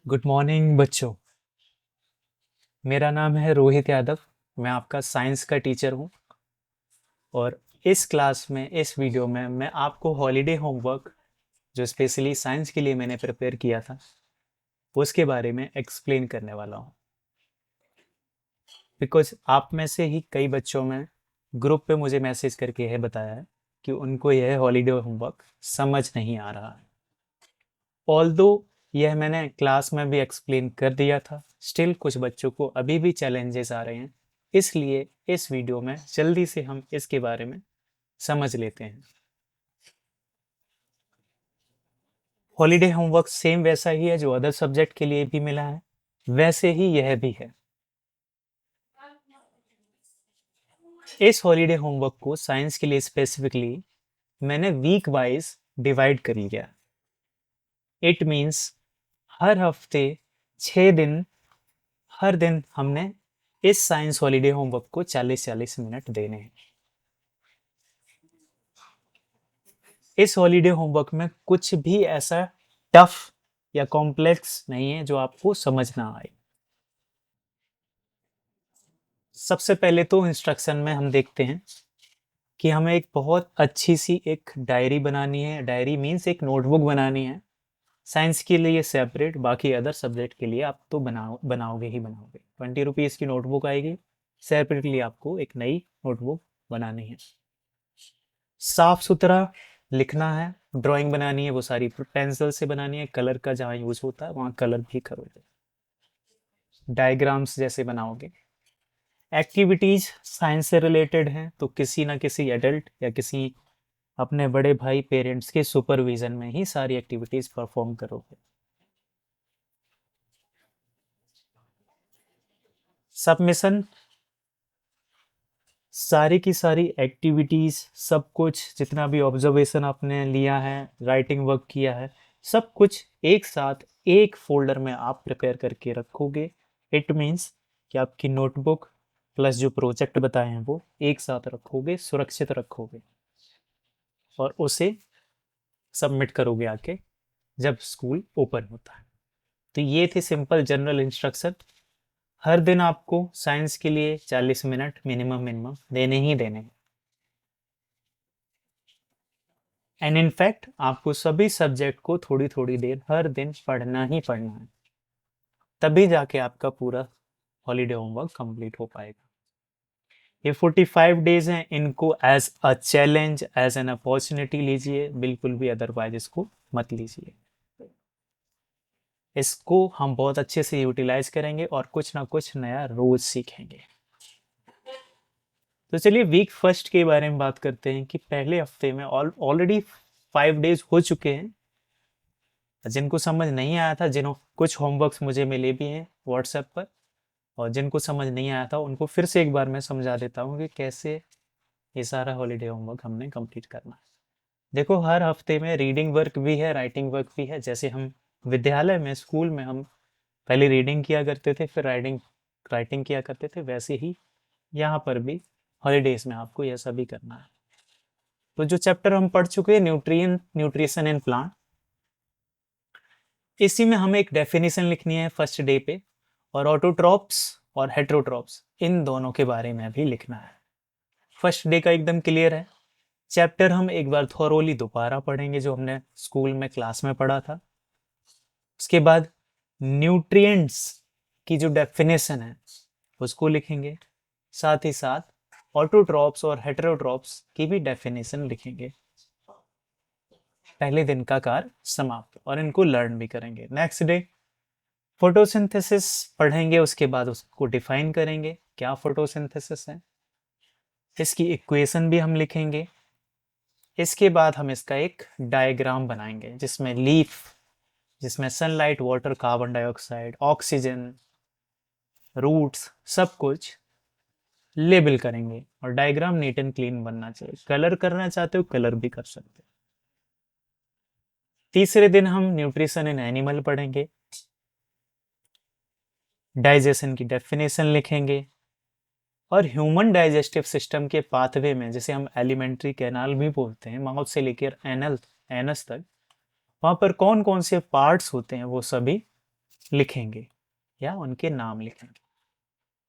Good morning बच्चों। मेरा नाम है रोहित यादव। मैं आपका साइंस का टीचर हूँ और इस क्लास में इस वीडियो में मैं आपको हॉलीडे होमवर्क जो स्पेशली साइंस के लिए मैंने प्रिपेयर किया था उसके बारे में एक्सप्लेन करने वाला हूँ। बिकॉज आप में से ही कई बच्चों में ग्रुप पे मुझे मैसेज करके यह बताया है कि उनको यह हॉलीडे होमवर्क समझ नहीं आ रहा है। ऑल्दो यह मैंने क्लास में भी एक्सप्लेन कर दिया था, स्टिल कुछ बच्चों को अभी भी चैलेंजेस आ रहे हैं। इसलिए इस वीडियो में जल्दी से हम इसके बारे में समझ लेते हैं। हॉलीडे होमवर्क सेम वैसा ही है जो अदर सब्जेक्ट के लिए भी मिला है, वैसे ही यह भी है। इस हॉलीडे होमवर्क को साइंस के लिए स्पेसिफिकली मैंने वीक वाइज डिवाइड कर लिया। इट मीन्स हर हफ्ते 6 दिन, हर दिन हमने इस साइंस हॉलीडे होमवर्क को 40-40 मिनट देने हैं। इस हॉलीडे होमवर्क में कुछ भी ऐसा टफ या कॉम्प्लेक्स नहीं है जो आपको समझ ना आए। सबसे पहले तो इंस्ट्रक्शन में हम देखते हैं कि हमें एक बहुत अच्छी सी एक डायरी बनानी है। डायरी मीन्स एक नोटबुक बनानी है। साइंस के लिए सेपरेट, बाकी अदर सब्जेक्ट के लिए आप तो बनाओगे ही बनाओगे। 20 रुपीज़ की नोटबुक आएगी, सेपरेटली आपको एक नई नोटबुक बनानी है। साफ सुथरा लिखना है, ड्राइंग बनानी है, वो सारी पेंसिल से बनानी है। कलर का जहाँ यूज होता है वहाँ कलर भी करोगे। डायग्राम्स जैसे बनाओगे। एक्टिविटीज साइंस से रिलेटेड हैं तो किसी ना किसी एडल्ट या किसी अपने बड़े भाई पेरेंट्स के सुपरविजन में ही सारी एक्टिविटीज परफॉर्म करोगे। सबमिशन, सारी की सारी एक्टिविटीज, सब कुछ जितना भी ऑब्जर्वेशन आपने लिया है, राइटिंग वर्क किया है, सब कुछ एक साथ एक फोल्डर में आप प्रिपेयर करके रखोगे। इट मीन्स कि आपकी नोटबुक प्लस जो प्रोजेक्ट बताए हैं वो एक साथ रखोगे, सुरक्षित रखोगे और उसे सबमिट करोगे आके जब स्कूल ओपन होता है। तो ये थे सिंपल जनरल इंस्ट्रक्शन। हर दिन आपको साइंस के लिए 40 मिनट मिनिमम मिनिमम देने ही देने हैं। एंड इनफैक्ट आपको सभी सब्जेक्ट को थोड़ी थोड़ी देर हर दिन पढ़ना ही पढ़ना है, तभी जाके आपका पूरा हॉलीडे होमवर्क कंप्लीट हो पाएगा। ये 45 डेज हैं, इनको as a challenge, as an opportunity लीजिए, बिल्कुल भी अदरवाइज इसको मत लीजिए। इसको हम बहुत अच्छे से यूटिलाइज करेंगे और कुछ ना कुछ नया रोज सीखेंगे। तो चलिए वीक फर्स्ट के बारे में बात करते हैं कि पहले हफ्ते में ऑलरेडी 5 डेज हो चुके हैं। जिनको समझ नहीं आया था, जिन्हों कुछ होमवर्क्स मुझे मिले भी हैं व्हाट्सएप पर, और जिनको समझ नहीं आया था उनको फिर से एक बार मैं समझा देता हूँ कि कैसे ये सारा हॉलीडे होमवर्क हमने कंप्लीट करना है। देखो, हर हफ्ते में रीडिंग वर्क भी है, राइटिंग वर्क भी है। जैसे हम विद्यालय में, स्कूल में हम पहले रीडिंग किया करते थे, फिर राइटिंग राइटिंग किया करते थे, वैसे ही यहाँ पर भी हॉलीडेज में आपको यह सभी करना है। तो जो चैप्टर हम पढ़ चुके हैं, न्यूट्रिशन एंड प्लांट, इसी में हमें एक डेफिनेशन लिखनी है फर्स्ट डे पे, और ऑटोट्रॉप्स और हेट्रोट्रॉप्स इन दोनों के बारे में भी लिखना है। फर्स्ट डे का एकदम क्लियर है। चैप्टर हम एक बार थोरोली दोबारा पढ़ेंगे जो हमने स्कूल में क्लास में पढ़ा था। उसके बाद न्यूट्रिएंट्स की जो डेफिनेशन है उसको लिखेंगे, साथ ही साथ ऑटोट्रॉप्स और हेटेरोट्रॉप्स की भी डेफिनेशन लिखेंगे। पहले दिन का कार्य समाप्त, और इनको लर्न भी करेंगे। नेक्स्ट डे फोटोसिंथेसिस पढ़ेंगे, उसके बाद उसको डिफाइन करेंगे क्या फोटोसिंथेसिस है, इसकी इक्वेशन भी हम लिखेंगे। इसके बाद हम इसका एक डायग्राम बनाएंगे जिसमें लीफ, जिसमें sunlight, water, carbon dioxide, oxygen, roots, सब कुछ लेबल करेंगे। और डायग्राम नीट एंड क्लीन बनना चाहिए। कलर करना चाहते हो कलर भी कर सकते हो। तीसरे दिन हम न्यूट्रिशन इन एनिमल पढ़ेंगे, डाइजेशन की डेफिनेशन लिखेंगे, और ह्यूमन डाइजेस्टिव सिस्टम के पाथवे में, जिसे हम एलिमेंट्री कैनाल भी बोलते हैं, माउथ से लेकर एनस तक, वहां पर कौन कौन से पार्ट्स होते हैं वो सभी लिखेंगे या उनके नाम लिखेंगे।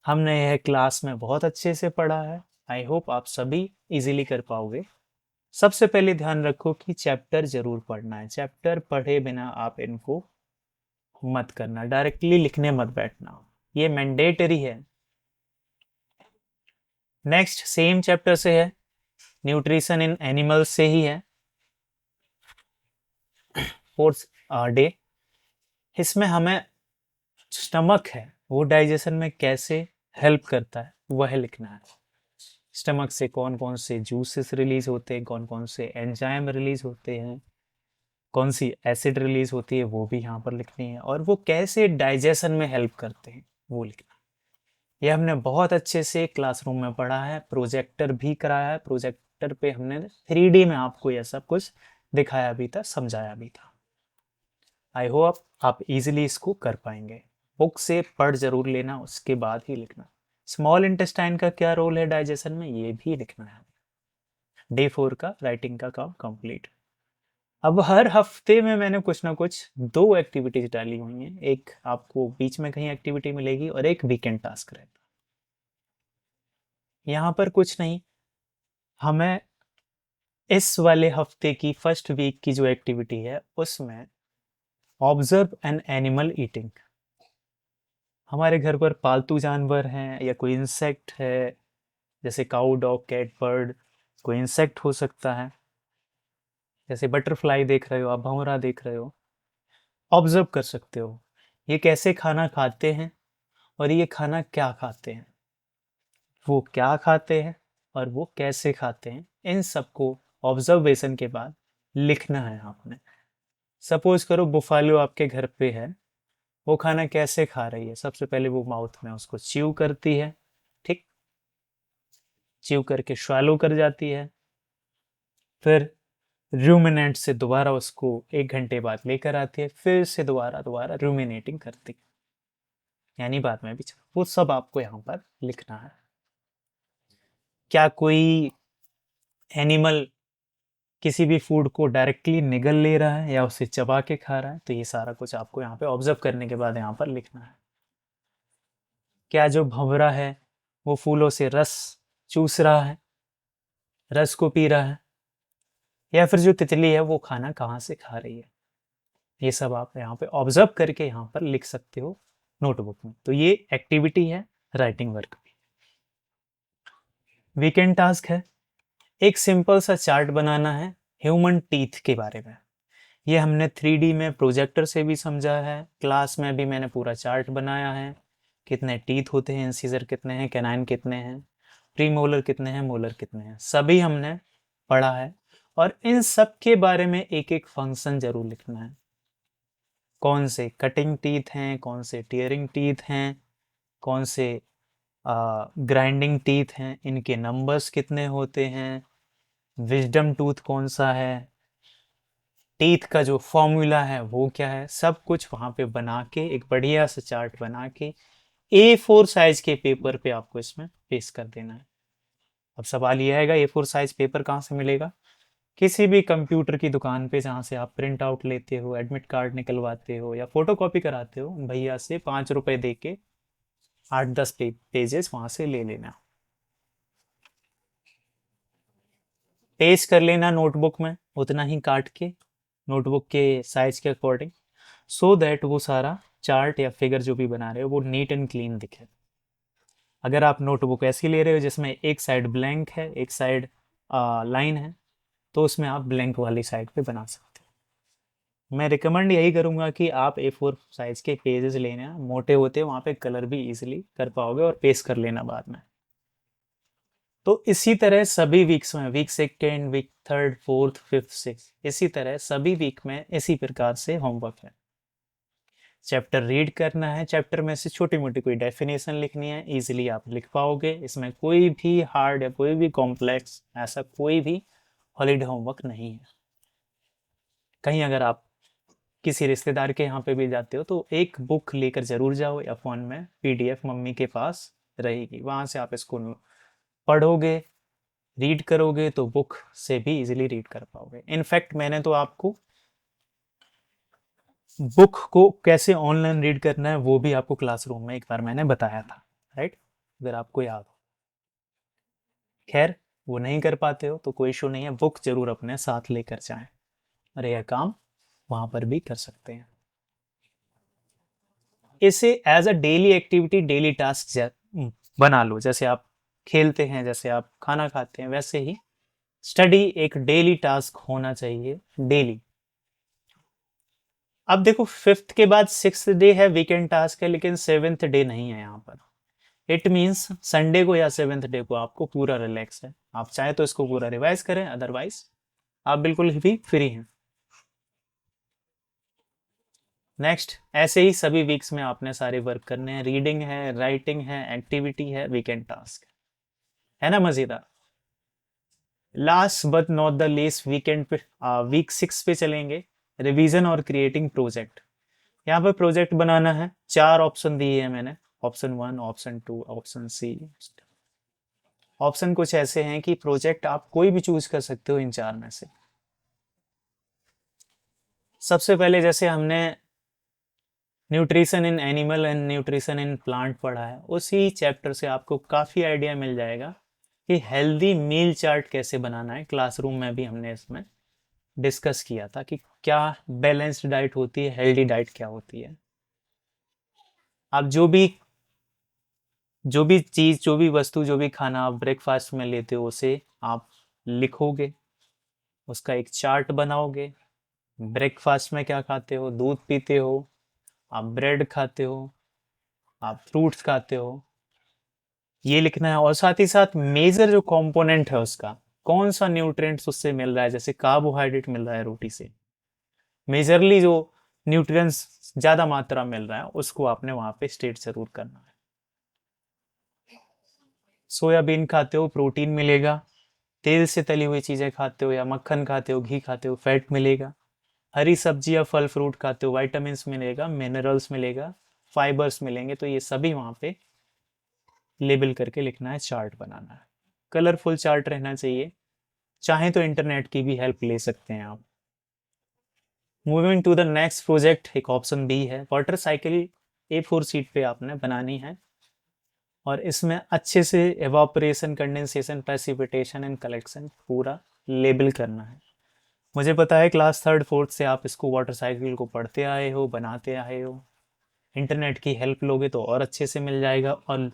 हमने यह क्लास में बहुत अच्छे से पढ़ा है। आई होप आप सभी इजीली कर पाओगे। सबसे पहले ध्यान रखो कि चैप्टर जरूर पढ़ना है। चैप्टर पढ़े बिना आप इनको मत करना, डायरेक्टली लिखने मत बैठना, ये मैंडेटरी है। नेक्स्ट सेम चैप्टर से है, न्यूट्रिशन इन एनिमल्स से ही है, फोर्थ डे। इसमें हमें स्टमक है वो डाइजेशन में कैसे हेल्प करता है वह लिखना है। स्टमक से कौन कौन से जूसेस रिलीज होते हैं, कौन कौन से एंजाइम रिलीज होते हैं, कौन सी एसिड रिलीज होती है, वो भी यहाँ पर लिखनी है, और वो कैसे डाइजेशन में हेल्प करते हैं वो लिखना है। ये हमने बहुत अच्छे से क्लासरूम में पढ़ा है, प्रोजेक्टर भी कराया है। प्रोजेक्टर पे हमने 3D में आपको यह सब कुछ दिखाया भी था, समझाया भी था। आई होप आप इजीली इसको कर पाएंगे। बुक से पढ़ जरूर लेना, उसके बाद ही लिखना। स्मॉल इंटेस्टाइन का क्या रोल है डाइजेशन में, ये भी लिखना है। डे 4 का राइटिंग का काम कंप्लीट। अब हर हफ्ते में मैंने कुछ ना कुछ 2 एक्टिविटीज डाली हुई हैं। एक आपको बीच में कहीं एक्टिविटी मिलेगी और एक वीकेंड टास्क रहता है। यहाँ पर कुछ नहीं, हमें इस वाले हफ्ते की फर्स्ट वीक की जो एक्टिविटी है उसमें ऑब्जर्व एन एनिमल ईटिंग। हमारे घर पर पालतू जानवर हैं या कोई इंसेक्ट है, जैसे काऊ, डॉग, कैट, बर्ड, कोई इंसेक्ट हो सकता है। जैसे बटरफ्लाई देख रहे हो आप, भंवरा देख रहे हो, ऑब्जर्व कर सकते हो ये कैसे खाना खाते हैं और ये खाना क्या खाते हैं, वो क्या खाते हैं और वो कैसे खाते हैं। इन सबको ऑब्जर्वेशन के बाद लिखना है आपने। सपोज करो बुफालो आपके घर पे है, वो खाना कैसे खा रही है। सबसे पहले वो माउथ में उसको च्यू करती है, ठीक, च्यू करके स्वालो कर जाती है, फिर रूमिनेंट से दोबारा उसको 1 घंटे बाद लेकर आती है, फिर से दोबारा दोबारा रूमिनेटिंग करती है, यानी बाद में भी वो सब आपको यहाँ पर लिखना है। क्या कोई एनिमल किसी भी फूड को डायरेक्टली निगल ले रहा है या उसे चबा के खा रहा है, तो ये सारा कुछ आपको यहाँ पे ऑब्जर्व करने के बाद यहाँ पर लिखना है। क्या जो भंवरा है वो फूलों से रस चूस रहा है, रस को पी रहा है, या फिर जो तितली है वो खाना कहाँ से खा रही है। ये सब आप यहाँ पे ऑब्जर्व करके यहाँ पर लिख सकते हो नोटबुक में। तो ये एक्टिविटी है राइटिंग वर्क की। वीकेंड टास्क है, एक सिंपल सा चार्ट बनाना है ह्यूमन टीथ के बारे में। ये हमने 3D में प्रोजेक्टर से भी समझा है, क्लास में भी मैंने पूरा चार्ट बनाया है। कितने टीथ होते हैं, इंसीजर कितने हैं, कैनाइन कितने हैं, प्रीमोलर कितने हैं, मोलर कितने हैं, सभी हमने पढ़ा है। और इन सब के बारे में एक एक फंक्शन जरूर लिखना है। कौन से कटिंग टीथ हैं, कौन से टीयरिंग टीथ हैं, कौन से ग्राइंडिंग टीथ हैं, इनके नंबर्स कितने होते हैं, विजडम टूथ कौन सा है, टीथ का जो फॉर्मूला है वो क्या है, सब कुछ वहां पे बना के एक बढ़िया सा चार्ट बना के A4 साइज के पेपर पे आपको इसमें पेस्ट कर देना है। अब सवाल ये आएगा A4 साइज पेपर कहाँ से मिलेगा। किसी भी कंप्यूटर की दुकान पे जहाँ से आप प्रिंट आउट लेते हो, एडमिट कार्ड निकलवाते हो या फोटो कॉपी कराते हो, भैया से 5 रुपए दे के 8-10 पेजेस वहां से ले लेना, पेस्ट कर लेना नोटबुक में उतना ही काट के, नोटबुक के साइज के अकॉर्डिंग, सो दैट वो सारा चार्ट या फिगर जो भी बना रहे हो वो नीट एंड क्लीन दिखे। अगर आप नोटबुक ऐसी ले रहे हो जिसमें एक साइड ब्लैंक है एक साइड लाइन है, तो उसमें आप ब्लैंक वाली साइड पे बना सकते हो। मैं रिकमेंड यही करूंगा कि आप A4 साइज के पेजेस लेना, मोटे होते हैं वहाँ पे कलर भी इजीली कर पाओगे और पेस्ट कर लेना बाद में। तो इसी तरह सभी वीक्स में, week second, week third, fourth, fifth, six, इसी तरह सभी वीक में इसी प्रकार से होमवर्क है। चैप्टर रीड करना है, चैप्टर में से छोटी मोटी कोई डेफिनेशन लिखनी है, इजीली आप लिख पाओगे। इसमें कोई भी हार्ड या कोई भी कॉम्प्लेक्स ऐसा कोई भी हॉलीडे होमवर्क नहीं है। कहीं अगर आप किसी रिश्तेदार के यहाँ पे भी जाते हो तो एक बुक लेकर जरूर जाओ, या फोन में PDF मम्मी के पास रहेगी, वहां से आप इसको पढ़ोगे, रीड करोगे तो बुक से भी इजीली रीड कर पाओगे। इनफैक्ट मैंने तो आपको बुक को कैसे ऑनलाइन रीड करना है वो भी आपको क्लासरूम में एक बार मैंने बताया था, राइट, अगर आपको याद हो। खैर, वो नहीं कर पाते हो तो कोई इशू नहीं है, बुक जरूर अपने साथ लेकर जाएं और यह काम वहां पर भी कर सकते हैं। इसे as a daily activity, daily task बना लो। जैसे आप खेलते हैं, जैसे आप खाना खाते हैं, वैसे ही स्टडी एक डेली टास्क होना चाहिए, डेली। अब देखो, फिफ्थ के बाद सिक्स्थ डे है, वीकेंड टास्क है, लेकिन सेवेंथ डे नहीं है यहाँ पर। इट मीन्स संडे को या सेवेंथ डे को आपको पूरा रिलैक्स है। आप चाहे तो इसको पूरा रिवाइज करें, अदरवाइज आप बिल्कुल भी फ्री हैं। नेक्स्ट, ऐसे ही सभी वीक्स में आपने सारे वर्क करने हैं। रीडिंग है, राइटिंग है, एक्टिविटी है, वीकेंड टास्क है ना मजेदार। Last but not the least, weekend पे वीक 6 पे चलेंगे, रिवीजन और क्रिएटिंग प्रोजेक्ट। यहाँ पे प्रोजेक्ट बनाना है, 4 ऑप्शन दिए हैं मैंने, option 1, option 2, option C. Option कुछ ऐसे हैं कि प्रोजेक्ट आप कोई भी चूज कर सकते हो इन 4 में से। सबसे पहले जैसे हमने nutrition in animal and nutrition in plant पढ़ा है, उसी चैप्टर से आपको काफ़ी आइडिया मिल जाएगा कि हेल्दी मील चार्ट कैसे बनाना है। क्लासरूम में भी हमने इसमें डिस्कस किया था कि क्या बैलेंस्ड डाइट होती है, हेल्दी डाइट क्या होती है। आप जो भी चीज़, जो भी वस्तु, जो भी खाना आप ब्रेकफास्ट में लेते हो, उसे आप लिखोगे, उसका एक चार्ट बनाओगे। ब्रेकफास्ट में क्या खाते हो, दूध पीते हो, आप ब्रेड खाते हो, आप फ्रूट्स खाते हो, ये लिखना है। और साथ ही साथ मेजर जो कंपोनेंट है उसका, कौन सा न्यूट्रिएंट्स उससे मिल रहा है, जैसे कार्बोहाइड्रेट मिल रहा है रोटी से, मेजरली जो न्यूट्रिएंट्स ज्यादा मात्रा मिल रहा है उसको आपने वहां पे स्टेट जरूर करना है। सोयाबीन खाते हो, प्रोटीन मिलेगा। तेल से तली हुई चीजें खाते हो या मक्खन खाते हो, घी खाते हो, फैट मिलेगा। हरी सब्जी या फल फ्रूट खाते हो, वाइटामिन मिलेगा, मिनरल्स मिलेगा, फाइबर्स मिलेंगे। तो ये सभी वहां पे लेबल करके लिखना है, चार्ट बनाना है। कलरफुल चार्ट रहना चाहिए। चाहे तो इंटरनेट की भी हेल्प ले सकते हैं आप। Moving to the next project, एक ऑप्शन बी है, वाटर साइकिल A4 शीट पे आपने बनानी है और इसमें अच्छे से evaporation, condensation, precipitation and collection पूरा लेबल करना है। मुझे पता है क्लास थर्ड फोर्थ से आप इसको, वाटर साइकिल को पढ़ते आए हो, बनाते आए हो। इंटरनेट की हेल्प लोगे तो और अच्छे से मिल जाएगा। और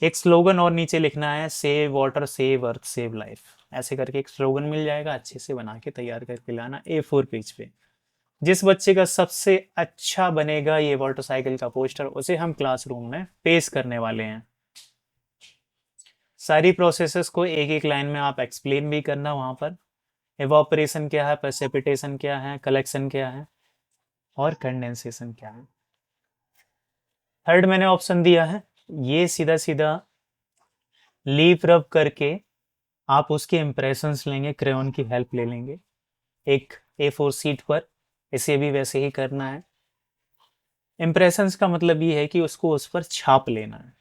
एक स्लोगन और नीचे लिखना है, save water, save earth, save life. ऐसे करके एक स्लोगन मिल जाएगा, अच्छे से बना के तैयार करके लाना A4 पेज पे। जिस बच्चे का सबसे अच्छा बनेगा ये वाटर साइकिल का पोस्टर, उसे हम क्लासरूम में पेश करने वाले हैं। सारी प्रोसेसेस को एक एक लाइन में आप एक्सप्लेन भी करना वहां पर। एवापोरेशन क्या है, प्रेसिपिटेशन क्या है, कलेक्शन क्या है और कंडेंसेशन क्या है। थर्ड मैंने ऑप्शन दिया है, ये सीधा सीधा लीफ रब करके आप उसके इंप्रेशंस लेंगे, क्रेयॉन की हेल्प ले लेंगे एक A4 शीट पर। इसे भी वैसे ही करना है। इंप्रेशंस का मतलब ये है कि उसको उस पर छाप लेना है,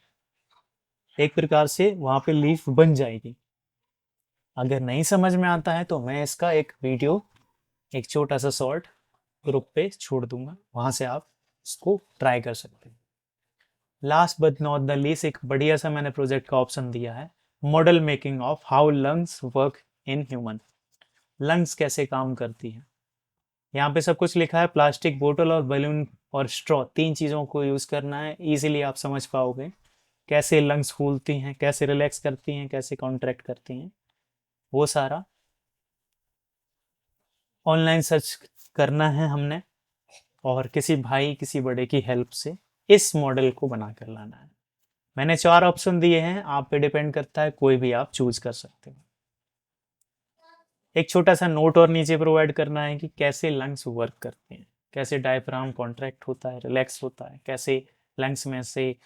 एक प्रकार से वहां पे लीफ बन जाएगी। अगर नहीं समझ में आता है तो मैं इसका एक वीडियो, एक छोटा सा शॉर्ट ग्रुप पे छोड़ दूंगा, वहां से आप इसको ट्राई कर सकते हैं। Last but not the least, एक बढ़िया सा मैंने प्रोजेक्ट का ऑप्शन दिया है, model making of how lungs work in human. Lungs कैसे काम करती है, यहाँ पे सब कुछ लिखा है। प्लास्टिक बोतल और बैलून और स्ट्रॉ, 3 चीज़ों को यूज़ करना है। इजीली आप समझ पाओगे कैसे लंग्स फूलती हैं, कैसे रिलैक्स करती हैं, कैसे कॉन्ट्रैक्ट करती हैं। वो सारा ऑनलाइन सर्च करना है हमने और किसी भाई, किसी बड़े की हेल्प से इस मॉडल को बना कर लाना है। मैंने 4 ऑप्शन दिए हैं, आप पे डिपेंड करता है, कोई भी आप चूज कर सकते हो। एक छोटा सा नोट और नीचे प्रोवाइड करना है कि कैसे लंग्स वर्क करते हैं, कैसे डायफ्राम कॉन्ट्रैक्ट होता है, रिलैक्स होता है, कैसे लंग्स में से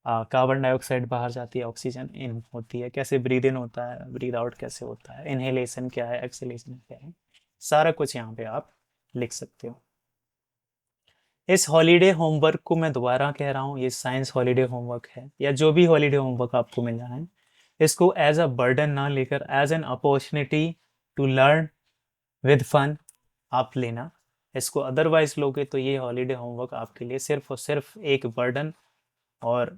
कार्बन डाइऑक्साइड बाहर जाती है, ऑक्सीजन इन होती है, कैसे ब्रीद इन होता है, ब्रीद आउट कैसे होता है, इनहेलेशन क्या है, एक्सहेलेशन क्या है। सारा कुछ यहाँ पे आप लिख सकते हो। इस हॉलीडे होमवर्क को मैं दोबारा कह रहा हूँ, ये साइंस हॉलीडे होमवर्क है, या जो भी हॉलीडे होमवर्क आपको मिला है, इसको एज अ बर्डन ना लेकर as an opportunity to learn with fun आप लेना। इसको अदरवाइज लोगे तो ये हॉलीडे होमवर्क आपके लिए सिर्फ और सिर्फ एक बर्डन और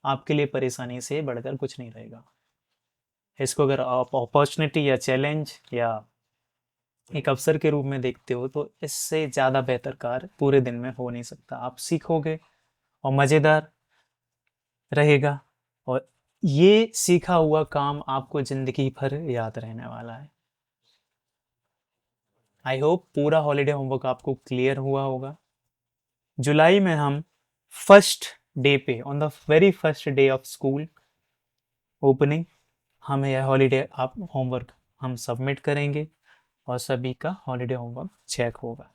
आपके लिए परेशानी से बढ़कर कुछ नहीं रहेगा। इसको अगर आप अपॉर्चुनिटी या चैलेंज या एक अवसर के रूप में देखते हो तो इससे ज़्यादा बेहतर कार्य पूरे दिन में हो नहीं सकता। आप सीखोगे और मज़ेदार रहेगा और ये सीखा हुआ काम आपको ज़िंदगी भर याद रहने वाला है। आई होप पूरा हॉलीडे होमवर्क आपको क्लियर हुआ होगा। जुलाई में हम फर्स्ट डे पे on the very first day of school opening हम यह हॉलीडे आप होमवर्क हम सबमिट करेंगे और सभी का हॉलीडे होमवर्क चेक होगा।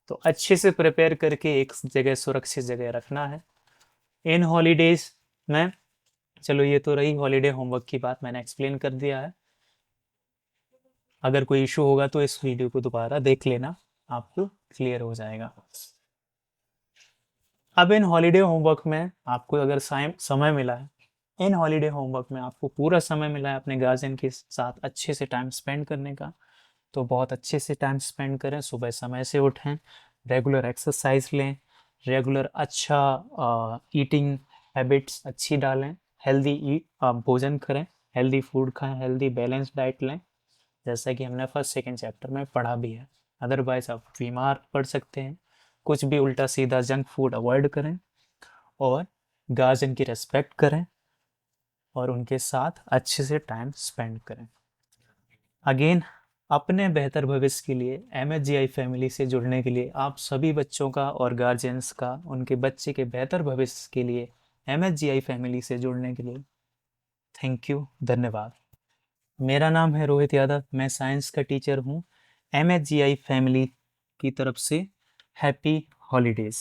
तो अच्छे से प्रिपेयर करके एक जगह सुरक्षित जगह रखना है इन हॉलीडेज में। चलो ये तो रही हॉलीडे होमवर्क की बात, मैंने एक्सप्लेन कर दिया है। अगर कोई इशू होगा तो इस वीडियो को दोबारा देख लेना, आपको क्लियर हो जाएगा। अब इन हॉलीडे होमवर्क में आपको अगर समय मिला है, इन हॉलीडे होमवर्क में आपको पूरा समय मिला है अपने गार्जियन के साथ अच्छे से टाइम स्पेंड करने का, तो बहुत अच्छे से टाइम स्पेंड करें। सुबह समय से उठें, रेगुलर एक्सरसाइज लें, रेगुलर अच्छा ईटिंग हैबिट्स अच्छी डालें, हेल्दी भोजन करें, हेल्दी फूड खाएं, हेल्दी बैलेंस डाइट लें, जैसा कि हमने फर्स्ट सेकंड चैप्टर में पढ़ा भी है। अदरवाइज आप बीमार पड़ सकते हैं। कुछ भी उल्टा सीधा जंक फूड अवॉइड करें और गार्जियन की रिस्पेक्ट करें और उनके साथ अच्छे से टाइम स्पेंड करें। अगेन, अपने बेहतर भविष्य के लिए MHGI फैमिली से जुड़ने के लिए आप सभी बच्चों का और गार्जियंस का उनके बच्चे के बेहतर भविष्य के लिए MHGI फैमिली से जुड़ने के लिए थैंक यू, धन्यवाद। मेरा नाम है रोहित यादव, मैं साइंस का टीचर हूँ। MHGI फैमिली की तरफ से हैप्पी हॉलीडेज़।